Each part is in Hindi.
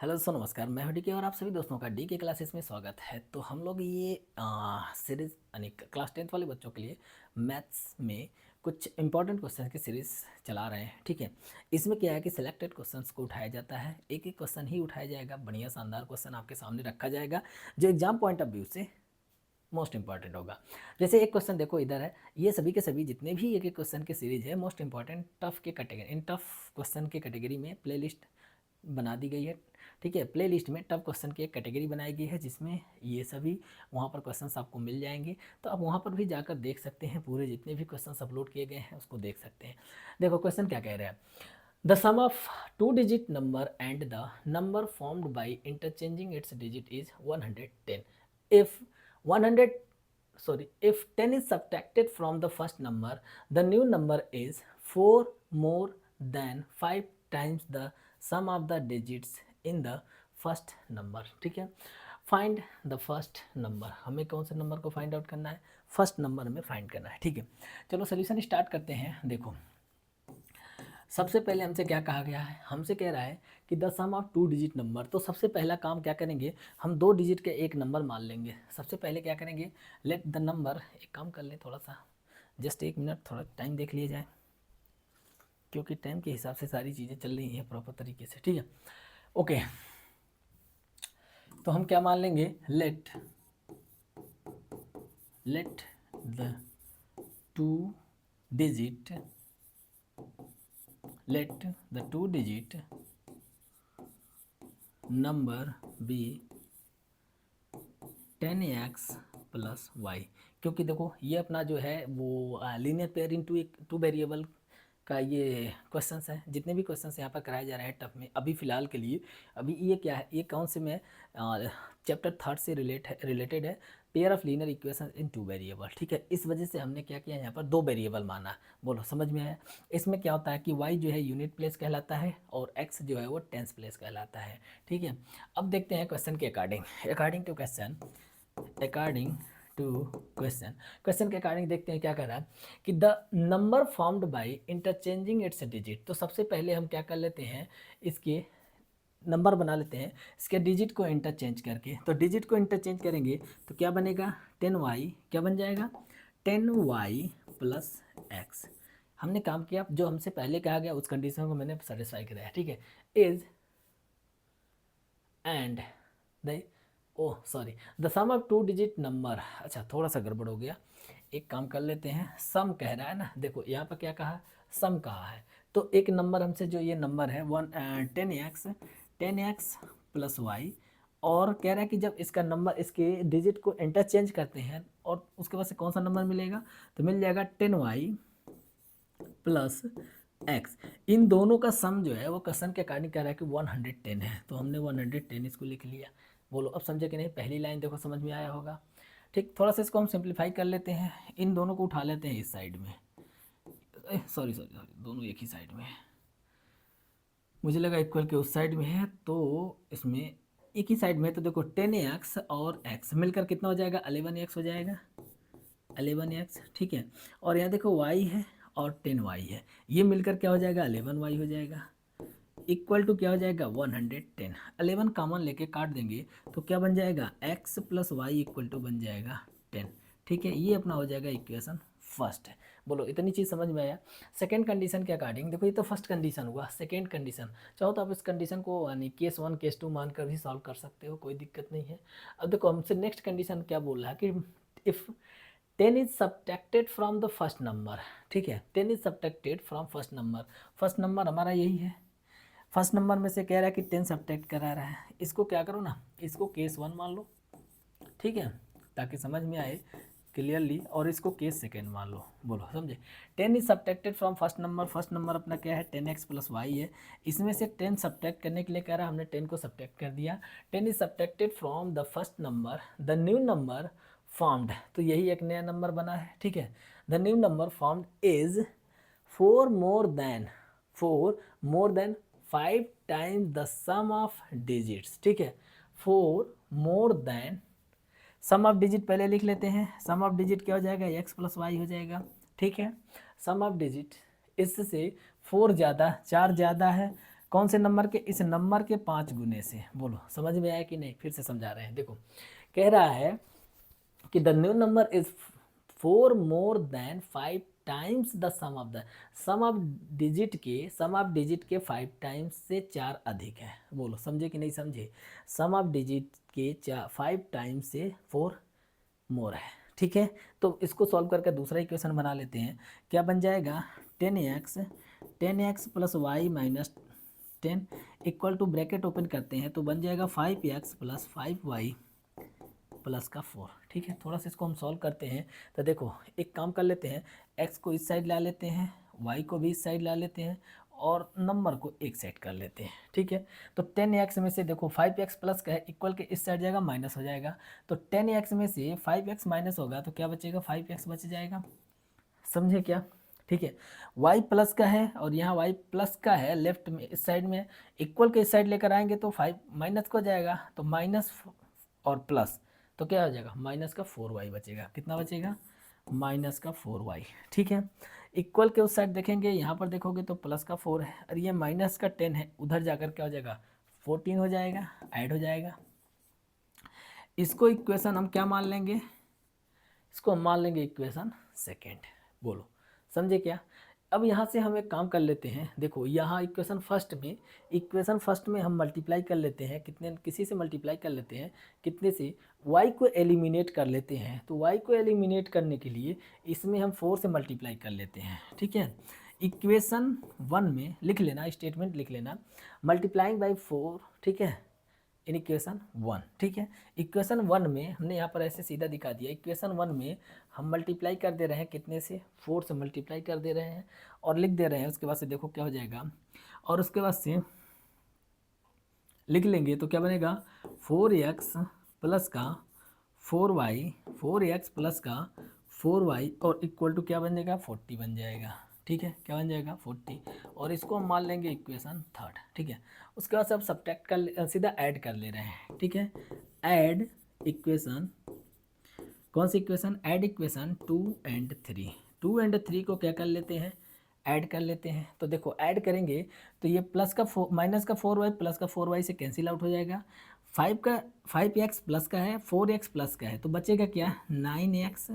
हेलो दोस्तों, नमस्कार। मैं हूं डीके और आप सभी दोस्तों का डीके क्लासेस में स्वागत है। तो हम लोग ये सीरीज़ यानी क्लास 10th वाले बच्चों के लिए मैथ्स में कुछ इंपॉर्टेंट क्वेश्चन की सीरीज़ चला रहे हैं। ठीक है, इसमें क्या है कि सिलेक्टेड क्वेश्चंस को उठाया जाता है, एक एक क्वेश्चन ही उठाया जाएगा, बढ़िया शानदार क्वेश्चन आपके सामने रखा जाएगा जो एग्जाम पॉइंट ऑफ व्यू से मोस्ट इंपॉर्टेंट होगा। जैसे एक क्वेश्चन देखो इधर है, ये सभी के सभी जितने भी एक एक क्वेश्चन की सीरीज है मोस्ट इंपॉर्टेंट टफ के कैटेगरी, इन टफ क्वेश्चन के कैटेगरी में प्लेलिस्ट बना दी गई है। ठीक है, प्ले लिस्ट में टफ क्वेश्चन की एक कैटेगरी बनाई गई है जिसमें ये सभी वहाँ पर क्वेश्चंस आपको मिल जाएंगे। तो आप वहाँ पर भी जाकर देख सकते हैं, पूरे जितने भी क्वेश्चंस अपलोड किए गए हैं उसको देख सकते हैं। देखो क्वेश्चन क्या कह रहे हैं, the sum of two digit number and the number formed by interchanging its digit is 110 if 100 sorry if 10 is subtracted from the first number, the new number is 4 more than 5 times the sum of the digits in the first number। ठीक है, फाइंड द फर्स्ट नंबर, हमें कौन से नंबर को फाइंड आउट करना है, फर्स्ट नंबर हमें फाइंड करना है। ठीक है, चलो सोल्यूशन स्टार्ट करते हैं। देखो सबसे पहले हमसे क्या कहा गया है, हमसे कह रहा है कि the sum of two digit number. तो सबसे पहला काम क्या करेंगे, हम दो डिजिट के एक नंबर मान लेंगे। सबसे पहले क्या करेंगे, लेट द नंबर, एक काम कर लें थोड़ा सा, जस्ट एक मिनट थोड़ा टाइम देख लिया जाए, क्योंकि टाइम के हिसाब से सारी चीज़ें चल रही हैं प्रॉपर तरीके से। ठीक है, ओके, तो हम क्या मान लेंगे, let the two digit let the two digit number be 10x plus y. क्योंकि देखो ये अपना जो है वो linear pair in two variable का ये क्वेश्चंस है। जितने भी क्वेश्चंस यहाँ पर कराए जा रहे हैं टफ में, अभी फ़िलहाल के लिए, अभी ये क्या है, ये कौन से में चैप्टर 3 से रिलेटेड है, pair of linear equation in two variable. ठीक है, इस वजह से हमने क्या किया, यहाँ पर दो वेरिएबल माना। बोलो समझ में आया। इसमें क्या होता है कि y जो है यूनिट प्लेस कहलाता है और x जो है वो टेंस प्लेस कहलाता है। ठीक है, अब देखते हैं क्वेश्चन के according to question, according to question के अकॉर्डिंग देखते हैं क्या कर रहा है कि the number formed by interchanging its digit. तो सबसे पहले हम क्या कर लेते हैं, इसके नंबर बना लेते हैं इसके डिजिट को इंटरचेंज करके। तो डिजिट को इंटरचेंज करेंगे तो क्या बनेगा, 10y, क्या बन जाएगा, 10y प्लस एक्स। हमने काम किया, जो हमसे पहले कहा गया उस कंडीशन को मैंने सेटिस्फाई कराया। ठीक है, is and the oh sorry the sum of two digit number. अच्छा थोड़ा सा गड़बड़ हो गया, एक काम कर लेते हैं, सम कह रहा है ना, देखो यहाँ पर क्या कहा, सम कहा है। तो एक नंबर हमसे जो ये नंबर है 10x प्लस वाई, और कह रहा है कि जब इसका नंबर, इसके डिजिट को इंटरचेंज करते हैं और उसके बाद से कौन सा नंबर मिलेगा, तो मिल जाएगा 10y प्लस एक्स। इन दोनों का सम जो है वो क्वेश्चन के अकॉर्डिंग कह रहा है कि 110 है, तो हमने 110 इसको लिख लिया। बोलो अब समझे कि नहीं, पहली लाइन देखो समझ में आया होगा। ठीक, थोड़ा सा इसको हम सिंप्लीफाई कर लेते हैं, इन दोनों को उठा लेते हैं इस साइड में, सॉरी दोनों एक ही साइड में है, मुझे लगा इक्वल के उस साइड में है, तो इसमें एक ही साइड में है। तो देखो 10x और x मिलकर कितना हो जाएगा, 11x हो जाएगा, 11x। ठीक है, और यहाँ देखो y है और 10y है, ये मिलकर क्या हो जाएगा, 11y हो जाएगा, इक्वल टू क्या हो जाएगा, 110। 11 कॉमन लेके काट देंगे तो क्या बन जाएगा, x plus y equal to बन जाएगा 10। ठीक है, ये अपना हो जाएगा इक्वेशन फर्स्ट है। बोलो इतनी चीज़ समझ में आया। सेकेंड कंडीशन के अकॉर्डिंग देखो, ये तो फर्स्ट कंडीशन हुआ, सेकेंड कंडीशन चाहो तो आप इस कंडीशन को यानी केस 1 केस 2 मान कर भी सॉल्व कर सकते हो, कोई दिक्कत नहीं है। अब देखो हमसे नेक्स्ट कंडीशन क्या बोल रहा है कि if 10 is subtracted from the first number. ठीक है, 10 is subtracted from first number, first number हमारा यही है, फर्स्ट नंबर में से कह रहा है कि 10 सब्ट्रैक्ट करा रहा है, इसको क्या करो ना, इसको केस 1 मान लो। ठीक है, ताकि समझ में आए क्लियरली, और इसको केस सेकेंड मान लो। बोलो समझे, 10 is subtracted from first number, first number अपना क्या है 10x प्लस वाई है, इसमें से 10 सब्ट्रैक्ट करने के लिए कह रहा है, हमने 10 को सब्ट्रैक्ट कर दिया। 10 is subtracted from the first number, the new number formed, तो यही एक नया नंबर बना है। ठीक है, the new number formed is 4 more than 5 times the sum of digits. ठीक है, 4 more than, sum of digit पहले लिख लेते हैं, सम ऑफ डिजिट क्या हो जाएगा, x प्लस वाई हो जाएगा। ठीक है, सम ऑफ डिजिट, इससे 4 ज़्यादा, 4 ज़्यादा है, कौन से नंबर के? इस नंबर के 5 गुने से। बोलो समझ में आया कि नहीं? फिर से समझा रहे हैं। देखो कह रहा है कि the new number is 4 more than 5 times the sum of digit के 5 टाइम्स से 4 अधिक है। बोलो समझे कि नहीं समझे? सम ऑफ डिजिट के 5 टाइम्स से 4 मोर है। ठीक है, तो इसको सॉल्व करके दूसरा इक्वेशन बना लेते हैं। क्या बन जाएगा? 10x plus y minus 10 equal to, bracket open करते हैं तो बन जाएगा 5x प्लस 5y प्लस का 4। ठीक है, थोड़ा सा इसको हम सॉल्व करते हैं। तो देखो एक काम कर लेते हैं, x को इस साइड ला लेते हैं, y को भी इस साइड ला लेते हैं और नंबर को एक साइड कर लेते हैं। ठीक है, तो 10x में से देखो 5x प्लस का है, इक्वल के इस साइड जाएगा माइनस हो जाएगा, तो 10x में से 5x माइनस होगा तो क्या बचेगा? 5x बच जाएगा। समझे क्या? ठीक है, y प्लस का है और यहाँ y प्लस का है लेफ्ट में, इस साइड में, इक्वल के इस साइड लेकर आएंगे तो 5 माइनस को जाएगा, तो माइनस और प्लस, तो क्या हो जाएगा? माइनस का 4y बचेगा। कितना बचेगा? माइनस का 4y। ठीक है, इक्वल के उस साइड देखेंगे, यहाँ पर देखोगे तो प्लस का 4 है और ये माइनस का 10 है, उधर जाकर क्या हो जाएगा? 14 हो जाएगा, ऐड हो जाएगा। इसको इक्वेशन हम क्या मान लेंगे? इसको हम मान लेंगे इक्वेशन सेकेंड। बोलो समझे क्या? अब यहाँ से हम एक काम कर लेते हैं। देखो यहाँ इक्वेशन फर्स्ट में हम मल्टीप्लाई कर लेते हैं, कितने, किसी से मल्टीप्लाई कर लेते हैं, कितने से? y को एलिमिनेट कर लेते हैं। तो y को एलिमिनेट करने के लिए इसमें हम 4 से मल्टीप्लाई कर लेते हैं। ठीक है, इक्वेशन 1 में लिख लेना, स्टेटमेंट लिख लेना, मल्टीप्लाइंग बाई 4। ठीक है, इन इक्वेशन 1। ठीक है, इक्वेशन 1 में हमने यहाँ पर ऐसे सीधा दिखा दिया। इक्वेशन 1 में हम मल्टीप्लाई कर दे रहे हैं, कितने से? 4 से मल्टीप्लाई कर दे रहे हैं और लिख दे रहे हैं। उसके बाद से देखो क्या हो जाएगा, और उसके बाद से लिख लेंगे तो क्या बनेगा? 4x प्लस का 4y, 4x प्लस का 4y और इक्वल टू क्या बन जाएगा? 40 बन जाएगा। ठीक है, क्या बन जाएगा? 40, और इसको हम मान लेंगे इक्वेशन 3। ठीक है, उसके बाद सब सब्ट्रैक्ट कर, सीधा ऐड कर ले रहे हैं। ठीक है, ऐड इक्वेशन, कौन सी equation? Add equation 2 and 3। 2 and 3 को क्या कर लेते हैं? ऐड कर लेते हैं। तो देखो ऐड करेंगे तो ये प्लस का माइनस का 4y प्लस का 4y से कैंसिल आउट हो जाएगा। 5x प्लस का है, 4x प्लस का है, तो बचेगा क्या? 9x,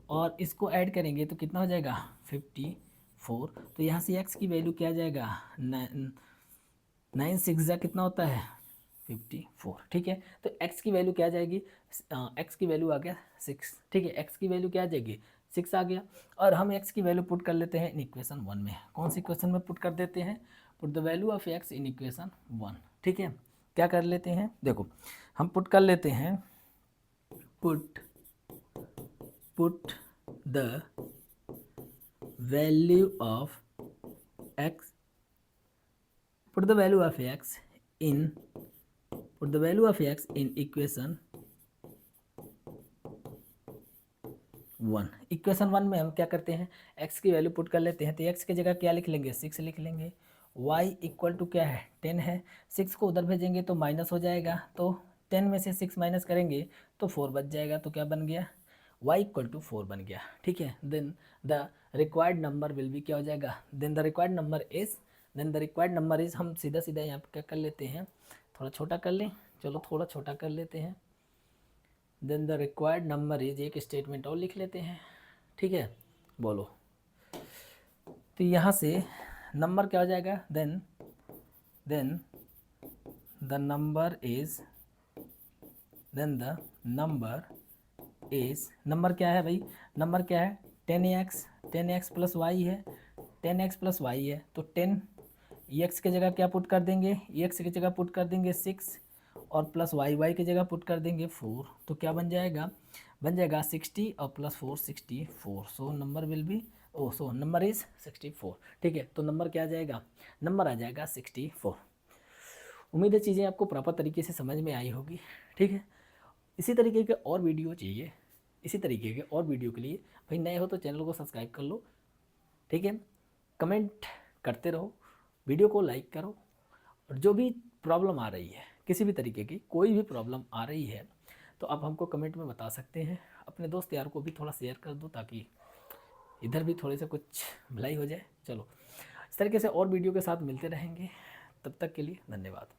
और इसको ऐड करेंगे तो कितना हो जाएगा? 54। तो यहाँ से x की वैल्यू क्या आ जाएगा? 9 6 कितना होता है? 54। ठीक है, तो x की वैल्यू क्या आ जाएगी? x की वैल्यू आ गया 6। ठीक है, x की वैल्यू क्या आ जाएगी? 6 आ गया, और हम x की वैल्यू पुट कर लेते हैं इन इक्वेशन 1 में। कौन सी इक्वेशन में पुट कर देते हैं? Put the value of x in equation 1। ठीक है, क्या कर लेते हैं? देखो हम पुट कर लेते हैं, put the value of x, put the value of x in equation 1। Equation 1 में हम क्या करते हैं? x की वैल्यू पुट कर लेते हैं, तो x की जगह क्या लिख लेंगे? 6 लिख लेंगे। y इक्वल टू क्या है? 10 है। 6 को उधर भेजेंगे तो माइनस हो जाएगा, तो 10 में से 6 माइनस करेंगे तो 4 बच जाएगा। तो क्या बन गया? y इक्वल टू 4 बन गया। ठीक है, then the required number will be, क्या हो जाएगा? Then the required number is, हम सीधा सीधा यहाँ पर क्या कर लेते हैं, थोड़ा छोटा कर लें, चलो थोड़ा छोटा कर लेते हैं। Then the required number is, एक स्टेटमेंट और लिख लेते हैं। ठीक है, बोलो, तो यहाँ से नंबर क्या हो जाएगा? Then the number is, number क्या है भाई? नंबर क्या है? 10x प्लस वाई है, 10x प्लस वाई है, तो 10 x की जगह क्या पुट कर देंगे? x की जगह पुट कर देंगे 6, और प्लस y की जगह पुट कर देंगे 4। तो क्या बन जाएगा? बन जाएगा 60 और plus 4 64। So number will B, number is 64। ठीक है, तो नंबर क्या आ जाएगा? नंबर आ जाएगा 64। उम्मीद है चीज़ें आपको प्रॉपर तरीके से समझ में आई होगी। ठीक है, इसी तरीके के और वीडियो चाहिए, इसी तरीके के और वीडियो के लिए भाई नए हो तो चैनल को सब्सक्राइब कर लो। ठीक है, कमेंट करते रहो, वीडियो को लाइक करो, और जो भी प्रॉब्लम आ रही है, किसी भी तरीके की कोई भी प्रॉब्लम आ रही है तो आप हमको कमेंट में बता सकते हैं। अपने दोस्त यार को भी थोड़ा शेयर कर दो ताकि इधर भी थोड़े से कुछ भलाई हो जाए। चलो, इस तरीके से और वीडियो के साथ मिलते रहेंगे। तब तक के लिए धन्यवाद।